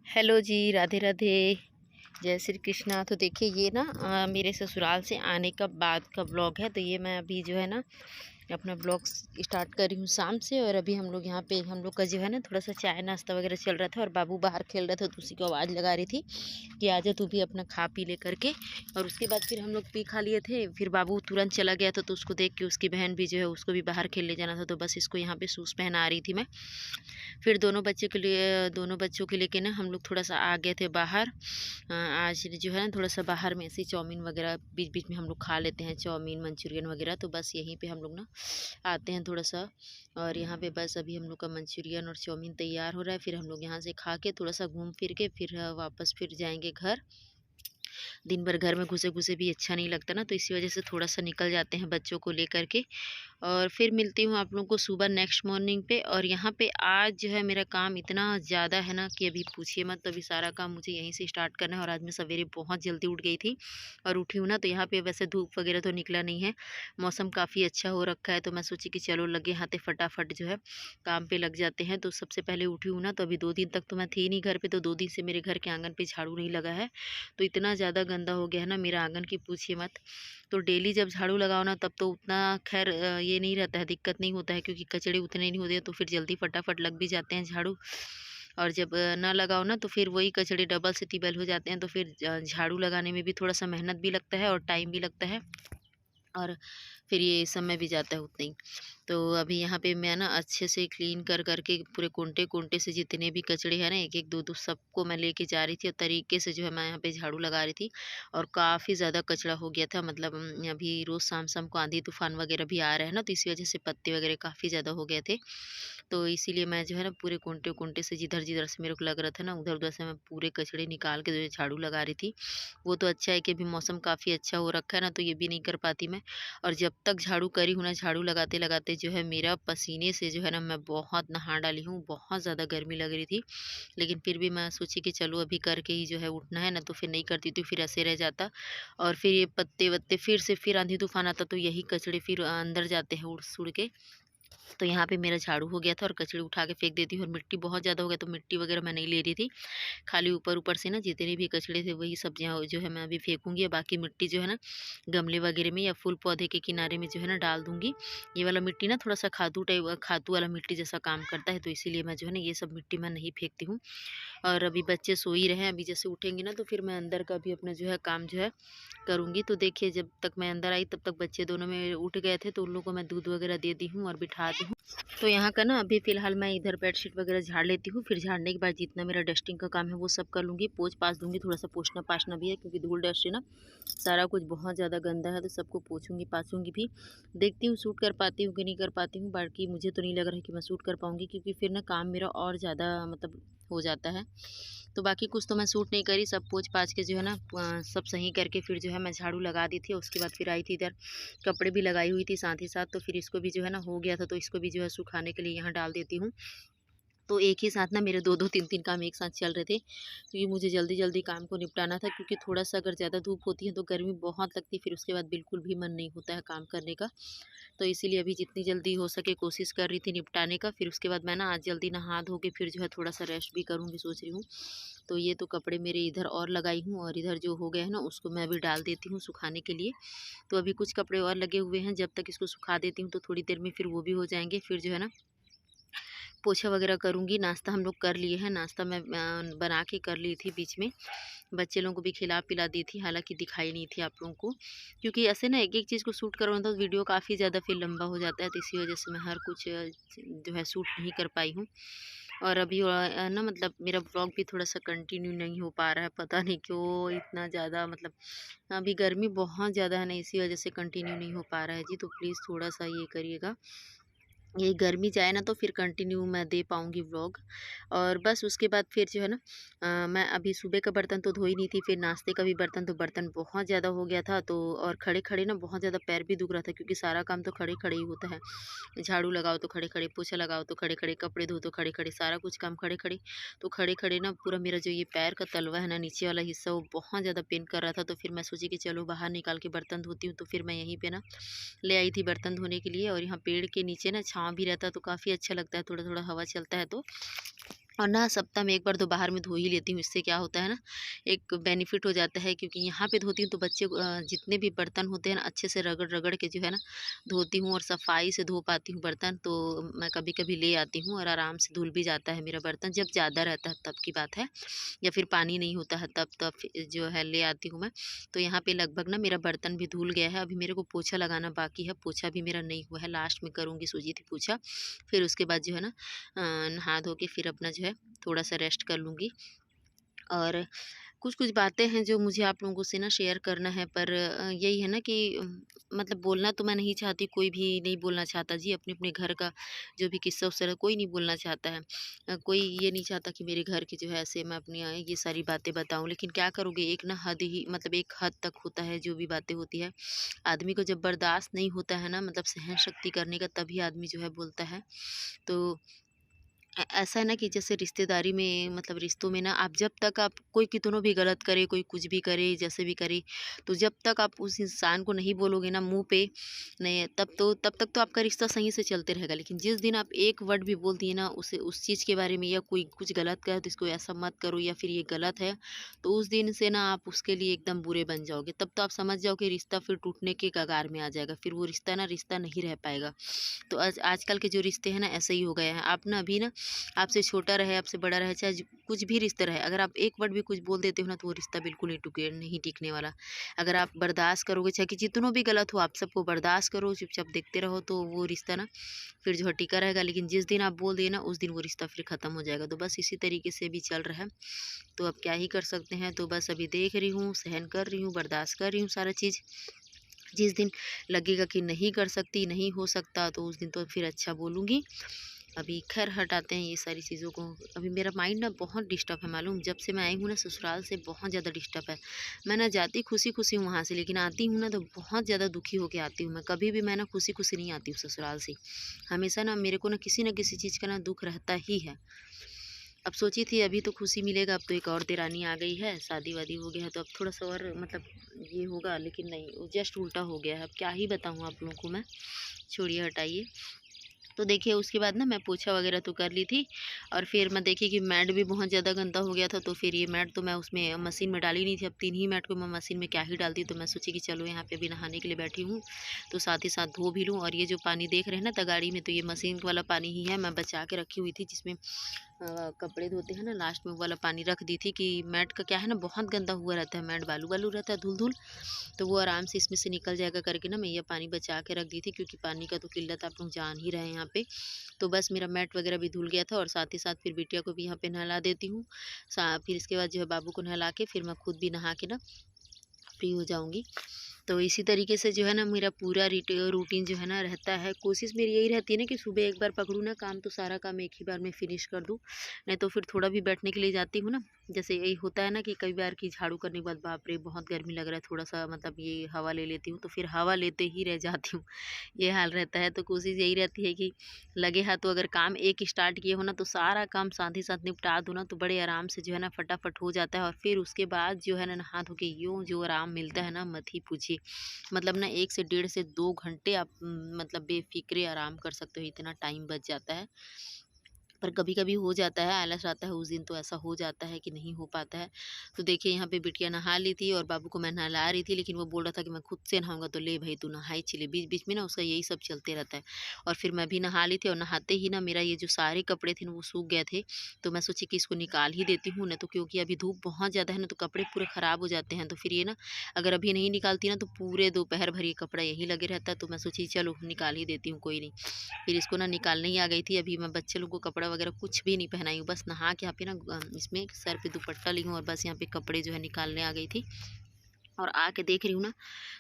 Hello जी, राधे राधे। जय श्री कृष्णा। तो देखिए ये ना मेरे ससुराल से आने का बाद का ब्लॉग है। तो ये मैं अभी जो है ना अपना ब्लॉग स्टार्ट कर रही हूँ शाम से। और अभी हम लोग यहाँ पे हम लोग का जो है ना थोड़ा सा चाय नाश्ता वगैरह चल रहा था और बाबू बाहर खेल रहा था, तो उसी को आवाज़ लगा रही थी कि आजा तू भी अपना खा पी ले करके। और उसके बाद फिर हम लोग पी खा लिए थे। फिर बाबू तुरंत चला गया था, तो उसको देख के उसकी बहन भी जो है उसको भी बाहर खेलने जाना था, तो बस इसको यहाँ पे शूज़ पहना रही थी मैं। फिर दोनों बच्चों के लेके ना हम लोग थोड़ा सा आ गए थे बाहर। आज जो है ना थोड़ा सा बाहर में ऐसे चाउमीन वगैरह बीच बीच में हम लोग खा लेते हैं, चाउमीन मंचूरियन वगैरह। तो बस यहीं पे हम लोग ना आते हैं थोड़ा सा। और यहाँ पे बस अभी हम लोग का मंचूरियन और चाउमीन तैयार हो रहा है। फिर हम लोग यहाँ से खा के थोड़ा सा घूम फिर के फिर वापस फिर जाएंगे घर। दिन भर घर में घुसे घुसे भी अच्छा नहीं लगता ना, तो इसी वजह से थोड़ा सा निकल जाते हैं बच्चों को लेकर के। और फिर मिलती हूँ आप लोगों को सुबह नेक्स्ट मॉर्निंग पे। और यहाँ पे आज जो है मेरा काम इतना ज़्यादा है ना कि अभी पूछिए मत। तो अभी सारा काम मुझे यहीं से स्टार्ट करना है। और आज मैं सवेरे बहुत जल्दी उठ गई थी और उठी हूँ ना, तो यहाँ पे वैसे धूप वगैरह तो निकला नहीं है, मौसम काफ़ी अच्छा हो रखा है। तो मैं सोची कि चलो लगे हाथे फटाफट जो है काम पे लग जाते हैं। तो सबसे पहले उठी हूँ ना, तो अभी 2 दिन तक तो मैं थी नहीं घर पे, तो 2 दिन से मेरे घर के आंगन पे झाड़ू नहीं लगा है। तो इतना ज़्यादा गंदा हो गया है ना मेरा आंगन की पूछिए मत। तो डेली जब झाड़ू लगाओ ना तब तो उतना खैर ये नहीं रहता है, दिक्कत नहीं होता है, क्योंकि कचड़े उतने नहीं होते हैं, तो फिर जल्दी फटाफट लग भी जाते हैं झाड़ू। और जब ना लगाओ ना तो फिर वही कचड़े डबल से तिबल हो जाते हैं, तो फिर झाड़ू लगाने में भी थोड़ा सा मेहनत भी लगता है और टाइम भी लगता है। और फिर ये समय भी जाता है उतना ही। तो अभी यहाँ पे मैं ना अच्छे से क्लीन कर करके पूरे कोंटे कोंटे से जितने भी कचड़े हैं ना, एक एक दो दो सबको मैं लेके जा रही थी और तरीके से जो है मैं यहाँ पे झाड़ू लगा रही थी। और काफ़ी ज़्यादा कचरा हो गया था, मतलब अभी रोज़ शाम शाम को आंधी तूफान वगैरह भी आ रहा है ना, तो इसी वजह से पत्ते वगैरह काफ़ी ज़्यादा हो गए थे। तो इसीलिए मैं जो है ना पूरे कोंटे कोंटे से जिधर जिधर से मेरे को लग रहा था ना उधर उधर से मैं पूरे कचड़े निकाल के जो है झाड़ू लगा रही थी। वो तो अच्छा है कि अभी मौसम काफ़ी अच्छा हो रखा है ना, तो ये भी नहीं कर पाती मैं। और जब तक झाड़ू करी हूँ ना, झाड़ू लगाते-लगाते जो है मेरा पसीने से जो है ना मैं बहुत नहा डाली हूँ, बहुत ज़्यादा गर्मी लग रही थी। लेकिन फिर भी मैं सोची कि चलो अभी करके ही जो है उठना है ना, तो फिर नहीं करती तो फिर ऐसे रह जाता। और फिर ये पत्ते-वत्ते फिर से फिर आंधी-तूफान आता, तो यही कचड़े फिर अंदर जाते हैं उड़-सुड़ के। तो यहाँ पे मेरा झाड़ू हो गया था और कचड़े उठा के फेंक देती हूँ। और मिट्टी बहुत ज़्यादा हो गया, तो मिट्टी वगैरह मैं नहीं ले रही थी। खाली ऊपर-ऊपर से ना जितने भी कचड़े थे वही सब्जियाँ जो है मैं अभी फेंकूँगी, और बाकी मिट्टी जो है ना गमले वगैरह में या फूल पौधे के किनारे में जो है ना डाल दूँगी। ये वाला मिट्टी ना थोड़ा-सा खादू वाला मिट्टी जैसा काम करता है, तो इसीलिए मैं जो है ना ये सब मिट्टी मैं नहीं फेंकती हूँ। और अभी बच्चे सो ही रहे हैं, अभी जैसे उठेंगे ना तो फिर मैं अंदर का भी अपना जो है काम जो है करूँगी। तो देखिए जब तक मैं अंदर आई तब तक बच्चे दोनों मेरे उठ गए थे, तो उन लोगों को मैं दूध वगैरह दे दी हूँ और बिठा दी हूँ। तो यहाँ का ना अभी फ़िलहाल मैं इधर बेडशीट वगैरह झाड़ लेती हूँ, फिर झाड़ने के बाद जितना मेरा डस्टिंग का काम है वो सब कर लूँगी, पोंछ-पाछ दूँगी, थोड़ा-सा पोंछना-पाछना भी है क्योंकि धूल डस्ट से ना सारा कुछ बहुत ज़्यादा गंदा है, तो सबको पोंछूँगी, पाछूँगी भी। देखती हूँ शूट कर पाती हूँ कि नहीं कर पाती हूँ, बाकी मुझे तो नहीं लग रहा है कि मैं शूट कर पाऊँगी, क्योंकि फिर ना काम मेरा और ज़्यादा मतलब हो जाता है। तो बाकी कुछ तो मैं शूट नहीं करी, सब पोंछ-पाछ के जो है ना सब सही करके फिर जो है मैं झाड़ू लगा दी थी। उसके बाद फिर आई थी इधर, कपड़े भी लगाई हुई थी साथ ही साथ, तो फिर इसको भी जो है ना हो गया था, तो इसको भी जो है सुखाने के लिए यहाँ डाल देती हूँ। तो एक ही साथ ना मेरे 2-2 3-3 काम एक साथ चल रहे थे, क्योंकि मुझे जल्दी-जल्दी काम को निपटाना था, क्योंकि थोड़ा-सा अगर ज़्यादा धूप होती है तो गर्मी बहुत लगती है, फिर उसके बाद बिल्कुल भी मन नहीं होता है काम करने का। तो इसीलिए अभी जितनी जल्दी हो सके कोशिश कर रही थी निपटाने का। फिर उसके बाद मैं ना आज जल्दी नहा धो के फिर जो है थोड़ा-सा रेस्ट भी करूँगी सोच रही हूँ। तो ये तो कपड़े मेरे इधर और लगाई हूँ, और इधर जो हो गए हैं ना उसको मैं अभी डाल देती हूँ सुखाने के लिए। तो अभी कुछ कपड़े और लगे हुए हैं, जब तक इसको सुखा देती हूँ तो थोड़ी देर में फिर वो भी हो जाएँगे। फिर जो है ना पोछा वगैरह करूँगी। नाश्ता हम लोग कर लिए हैं, नाश्ता मैं बना के कर ली थी बीच में। बच्चे लोगों को भी खिला-पिला दी थी, हालाँकि दिखाई नहीं थी आप लोगों को। क्योंकि ऐसे ना एक-एक चीज़ को शूट करो तो वीडियो काफ़ी ज़्यादा फिर लंबा हो जाता है, तो इसी वजह से मैं हर कुछ जो है शूट नहीं कर पाई हूँ। और अभी ना मतलब मेरा व्लॉग भी थोड़ा-सा कंटिन्यू नहीं हो पा रहा है, पता नहीं क्यों इतना ज़्यादा मतलब अभी गर्मी बहुत ज़्यादा है ना, इसी वजह से कंटिन्यू नहीं हो पा रहा है जी। तो प्लीज़ थोड़ा-सा ये करिएगा। ये गर्मी जाए ना तो फिर कंटिन्यू मैं दे पाऊँगी व्लॉग। और बस उसके बाद फिर जो है ना मैं अभी सुबह का बर्तन तो धो ही नहीं थी, फिर नाश्ते का भी बर्तन, तो बर्तन बहुत ज़्यादा हो गया था। तो और खड़े-खड़े ना बहुत ज़्यादा पैर भी दुख रहा था, क्योंकि सारा काम तो खड़े-खड़े ही होता है। झाड़ू लगाओ तो खड़े-खड़े, पोछा लगाओ तो खड़े-खड़े, कपड़े धो तो खड़े-खड़े, सारा कुछ काम खड़े-खड़े। तो खड़े-खड़े ना पूरा मेरा जो ये पैर का तलवा है ना, नीचे वाला हिस्सा, वो बहुत ज़्यादा पेन कर रहा था। तो फिर मैं सोची कि चलो बाहर निकाल के बर्तन धोती हूँ, तो फिर मैं यहीं पे ना ले आई थी बर्तन धोने के लिए। और यहाँ पेड़ के नीचे ना छाँव भी रहता है, तो काफ़ी अच्छा लगता है, थोड़ा-थोड़ा हवा चलता है तो। और ना सप्ताह में 1 बार तो बाहर में धो ही लेती हूँ। इससे क्या होता है ना, एक बेनिफिट हो जाता है, क्योंकि यहाँ पे धोती हूँ तो बच्चे जितने भी बर्तन होते हैं ना, अच्छे से रगड़-रगड़ के जो है ना धोती हूँ और सफाई से धो पाती हूँ बर्तन। तो मैं कभी-कभी ले आती हूँ और आराम से धुल भी जाता है मेरा बर्तन, जब ज़्यादा रहता है तब की बात है, या फिर पानी नहीं होता है तब जो है ले आती हूँ मैं। तो यहाँ पे लगभग ना मेरा बर्तन भी धुल गया है। अभी मेरे को पोछा लगाना बाकी है, पोछा भी मेरा नहीं हुआ है, लास्ट में करूँगी, सूजी थी पोछा। फिर उसके बाद जो है ना नहा धो के फिर अपना जो है थोड़ा-सा रेस्ट कर लूँगी। और कुछ-कुछ बातें हैं जो मुझे आप लोगों से ना शेयर करना है, पर यही है ना कि मतलब बोलना तो मैं नहीं चाहती, कोई भी नहीं बोलना चाहता जी, अपने-अपने घर का जो भी किस्सा-उस्सा है कोई नहीं बोलना चाहता है। कोई ये नहीं चाहता कि मेरे घर की जो है ऐसे मैं अपनी ये सारी बातें बताऊँ, लेकिन क्या करोगे, एक ना हद ही मतलब एक हद तक होता है जो भी बातें होती है। आदमी को जब बर्दाश्त नहीं होता है ना, मतलब सहन शक्ति करने का, तभी आदमी जो है बोलता है। तो ऐसा है ना कि जैसे रिश्तेदारी में, मतलब रिश्तों में ना, आप जब तक आप कोई कितनों भी गलत करे, कोई कुछ भी करे, जैसे भी करे, तो जब तक आप उस इंसान को नहीं बोलोगे ना मुँह पे, नहीं तब तक तो आपका रिश्ता सही से चलते रहेगा। लेकिन जिस दिन आप एक वर्ड भी बोल दिए ना उसे, उस चीज़ के बारे में, या कोई कुछ गलत कहे तो इसको ऐसा मत करो या फिर ये गलत है, तो उस दिन से ना आप उसके लिए एकदम बुरे बन जाओगे। तब तो आप समझ जाओ कि रिश्ता फिर टूटने के कगार में आ जाएगा, फिर वो रिश्ता ना रिश्ता नहीं रह पाएगा। तो आजकल के जो रिश्ते हैं ना ऐसे ही हो गए हैं। आप ना अभी ना, आपसे छोटा रहे, आपसे बड़ा रहे, चाहे कुछ भी रिश्ता रहे, अगर आप एक वर्ड भी कुछ बोल देते हो ना, तो वो रिश्ता बिल्कुल नहीं टिकने वाला। अगर आप बर्दाश्त करोगे, चाहे कि जितनों भी गलत हो, आप सबको बर्दाश्त करो, चुपचाप देखते रहो, तो वो रिश्ता ना फिर जो है टिका रहेगा। लेकिन जिस दिन आप बोल दिए ना, उस दिन वो रिश्ता फिर ख़त्म हो जाएगा। तो बस इसी तरीके से भी चल रहा है। तो अब क्या ही कर सकते हैं। तो बस अभी देख रही हूँ, सहन कर रही हूँ, बर्दाश्त कर रही हूँ सारा चीज़। जिस दिन लगेगा कि नहीं कर सकती, नहीं हो सकता, तो उस दिन तो फिर अच्छा बोलूँगी। अभी ख़ैर हटाते हैं ये सारी चीज़ों को। अभी मेरा माइंड ना बहुत डिस्टर्ब है, मालूम, जब से मैं आई हूँ ना ससुराल से बहुत ज़्यादा डिस्टर्ब है। मैं ना जाती खुशी-खुशी हूँ वहाँ से, लेकिन आती हूँ ना तो बहुत ज़्यादा दुखी होके आती हूँ मैं। कभी भी मैं ना खुशी-खुशी नहीं आती हूँ ससुराल से। हमेशा ना मेरे को ना किसी न किसी चीज़ का ना दुःख रहता ही है। अब सोची थी अभी तो खुशी मिलेगा, अब तो एक और देरानी आ गई है, शादी-वादी हो गया है, तो अब थोड़ा-सा और मतलब ये होगा, लेकिन नहीं, वो जस्ट उल्टा हो गया है। अब क्या ही बताऊँ आप लोगों को मैं, छोड़िए हटाइए। तो देखिए उसके बाद ना मैं पोछा वगैरह तो कर ली थी, और फिर मैं देखी कि मैट भी बहुत ज़्यादा गंदा हो गया था, तो फिर ये मैट तो मैं उसमें मशीन में डाली नहीं थी। अब 3 ही मैट को मैं मशीन में क्या ही डालती, तो मैं सोची कि चलो यहाँ पे अभी नहाने के लिए बैठी हूँ, तो साथ ही साथ धो भी लूँ। और ये जो पानी देख रहे हैं ना तगाड़ी में, तो ये मशीन वाला पानी ही है, मैं बचा के रखी हुई थी, जिसमें कपड़े धोते हैं ना, लास्ट में वो वाला पानी रख दी थी, कि मैट का क्या है ना, बहुत गंदा हुआ रहता है, मैट बालू-बालू रहता है, धुल-धुल, तो वो आराम से इसमें से निकल जाएगा करके ना मैं ये पानी बचा के रख दी थी, क्योंकि पानी का तो किल्लत आप लोग जान ही रहे हैं यहाँ पे। तो बस मेरा मैट वगैरह भी धुल गया था, और साथ ही साथ फिर बिटिया को भी यहाँ पे नहला देती हूँ। फिर इसके बाद जो है बाबू को नहला के फिर मैं खुद भी नहा के ना फ्री हो जाऊँगी। तो इसी तरीके से जो है ना मेरा पूरा रूटीन जो है ना रहता है। कोशिश मेरी यही रहती है ना कि सुबह एक बार पकड़ूँ ना काम, तो सारा काम एक ही बार में फिनिश कर दूँ। नहीं तो फिर थोड़ा भी बैठने के लिए जाती हूँ ना, जैसे यही होता है ना कि कई बार की झाड़ू करने के बाद बाप रे बहुत गर्मी लग रहा है, थोड़ा-सा मतलब ये हवा ले लेती हूँ, तो फिर हवा लेते ही रह जाती हूँ। ये हाल रहता है। तो कोशिश यही रहती है कि लगे हाथों अगर काम एक स्टार्ट किए हो ना, तो सारा काम साथ ही साथ निपटा दो ना, तो बड़े आराम से जो है ना फटाफट हो जाता है। और फिर उसके बाद जो है ना नहा धो के यूँ जो आराम मिलता है ना, मत ही पूछिए। मतलब ना 1 से डेढ़ से 2 घंटे आप मतलब बेफ़िक्रे आराम कर सकते हो, इतना टाइम बच जाता है। पर कभी-कभी हो जाता है, आलस आता है, उस दिन तो ऐसा हो जाता है कि नहीं हो पाता है। तो देखिए यहाँ पे बिटिया नहा ली थी और बाबू को मैं नहला रही थी, लेकिन वो बोल रहा था कि मैं खुद से नहाऊँगा, तो ले भई तू नहा ही चले। बीच-बीच में ना उसका यही सब चलते रहता है। और फिर मैं भी नहा ली थी, और नहाते ही ना मेरा ये जो सारे कपड़े थे ना वो सूख गए थे। तो मैं सोची कि इसको निकाल ही देती हूँ, नहीं तो क्योंकि अभी धूप बहुत ज़्यादा है ना, तो कपड़े पूरे ख़राब हो जाते हैं। तो फिर ये ना अगर अभी नहीं निकालती ना, तो पूरे दोपहर भर ये कपड़ा यहीं लगे रहता है। तो मैं सोची चलो निकाल ही देती हूँ, कोई नहीं। फिर इसको ना निकालने ही आ गई थी। अभी मैं बच्चे लोग को कपड़ा वगैरह कुछ भी नहीं पहनाई हूँ, बस नहा के यहाँ पे ना इसमें सर पे दुपट्टा ली हूँ, और बस यहाँ पे कपड़े जो है निकालने आ गई थी। और आके देख रही हूँ ना,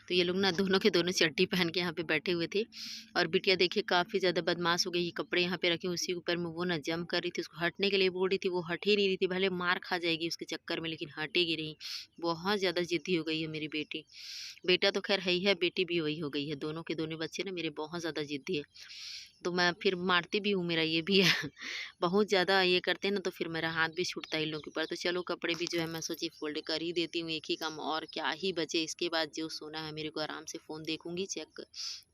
तो ये लोग ना दोनों के दोनों चड्डी पहन के यहाँ पे बैठे हुए थे। और बिटिया देखिए काफ़ी ज़्यादा बदमाश हो गई, ये कपड़े यहाँ पे रखे उसी के ऊपर में वो ना जंप कर रही थी, उसको हटने के लिए बोल रही थी, वो हट ही नहीं रही थी, भले मार खा जाएगी उसके चक्कर में, लेकिन हटेगी नहीं। बहुत ज़्यादा ज़िद्दी हो गई है मेरी बेटी। बेटा तो खैर है ही है, बेटी भी वही हो गई है, दोनों के दोनों बच्चे ना मेरे बहुत ज़्यादा ज़िद्दी है। तो मैं फिर मारती भी हूँ, मेरा ये भी है। बहुत ज़्यादा ये करते हैं ना, तो फिर मेरा हाथ भी छूटता है इन लोगों के ऊपर। तो चलो कपड़े भी जो है मैं सोची फ़ोल्ड कर ही देती हूँ, एक ही काम और क्या ही बचे। इसके बाद जो सोना है मेरे को, आराम से फ़ोन देखूँगी, चेक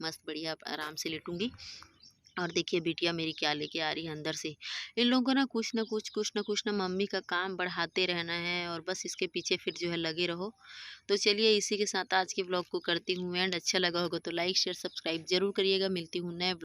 मस्त बढ़िया आराम से लेटूँगी। और देखिए बिटिया मेरी क्या लेके आ रही है अंदर से। इन लोगों को ना कुछ ना मम्मी का काम बढ़ाते रहना है और बस इसके पीछे फिर जो है लगे रहो। तो चलिए इसी के साथ आज के व्लॉग को करती हूँ एंड। अच्छा लगा होगा तो लाइक शेयर सब्सक्राइब ज़रूर करिएगा। मिलती हूँ नए